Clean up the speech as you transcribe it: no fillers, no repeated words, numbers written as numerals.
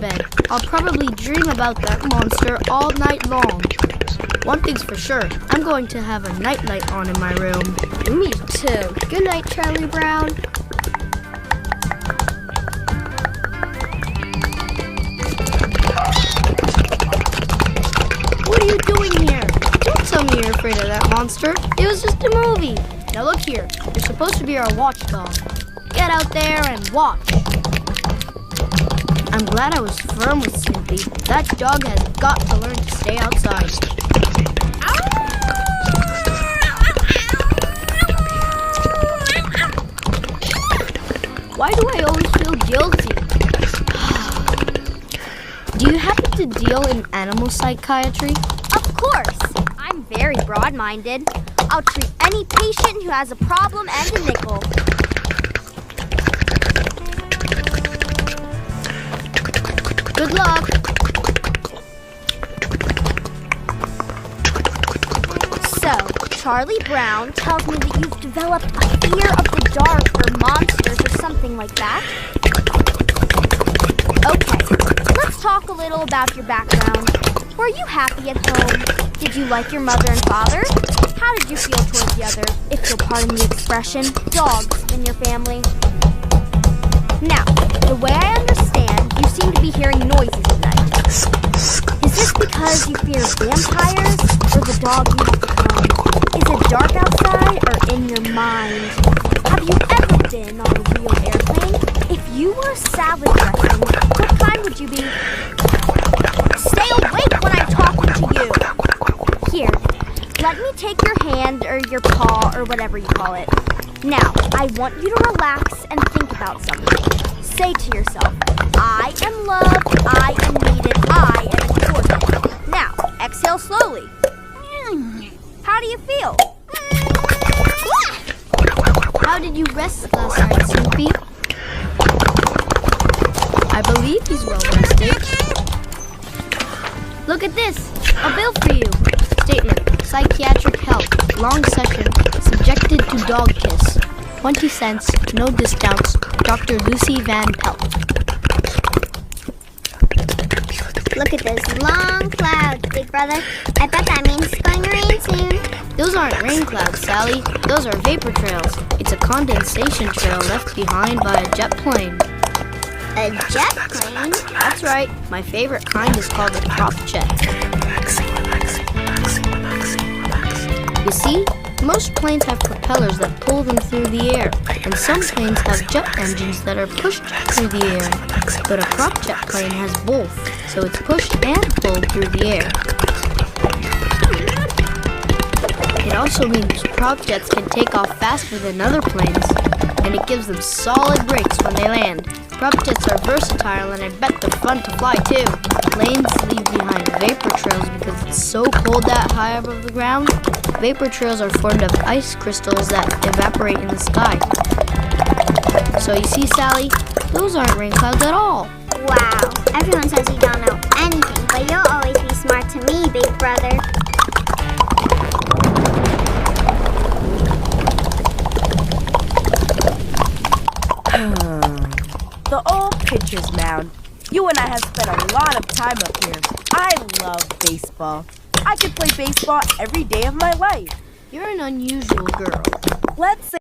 bed. I'll probably dream about that monster all night long. One thing's for sure, I'm going to have a nightlight on in my room. Me too. Good night, Charlie Brown. What are you doing here? Don't tell me you're afraid of that monster. It was just a movie. Now look here, you're supposed to be our watchdog. Get out there and watch. I'm glad I was firm with Snoopy. That dog has got to learn to stay outside. Why do I always feel guilty? Do you happen to deal in animal psychiatry? Of course. I'm very broad-minded. I'll treat any patient who has a problem and a nickel. Good luck. So, Charlie Brown tells me that you've developed a fear of the dark or monsters or something like that. Okay, let's talk a little about your background. Were you happy at home? Did you like your mother and father? How did you feel towards the other, if you'll pardon the expression, dogs in your family? Now, the way I understand, you seem to be hearing noises at night. Is this because you fear vampires or the dog you have become? Is it dark outside or in your mind? Have you ever been on a real airplane? If you were salvage dressing, what kind would you be? Stay awake when I'm talking to you! Here, let me take your hand or your paw or whatever you call it. Now, I want you to relax and think about something. Say to yourself, I am loved, I am needed, I am important. Now, exhale slowly. How do you feel? How did you rest last night, Snoopy? I believe he's well rested. Look at this, a bill for you. Statement, psychiatric help, long session, subjected to dog kiss. 20 cents, no discounts, Dr. Lucy Van Pelt. Look at those long clouds, big brother. I bet that means it's going to rain soon. Those aren't rain clouds, Sally. Those are vapor trails. It's a condensation trail left behind by a jet plane. A jet plane? That's right. My favorite kind is called a prop jet. You see, most planes have propellers that pull them through the air, and some planes have jet engines that are pushed through the air. But a prop jet plane has both, so it's pushed and pulled through the air. It also means prop jets can take off faster than other planes, and it gives them solid brakes when they land. Prop jets are versatile, and I bet they're fun to fly too. Planes leave behind vapor trails because it's so cold that high above the ground. Vapor trails are formed of ice crystals that evaporate in the sky. So you see, Sally, those aren't rain clouds at all. Wow, everyone says you don't know anything, but you'll always be smart to me, big brother. The old pitcher's mound. You and I have spent a lot of time up here. I love baseball. I could play baseball every day of my life. You're an unusual girl. Let's say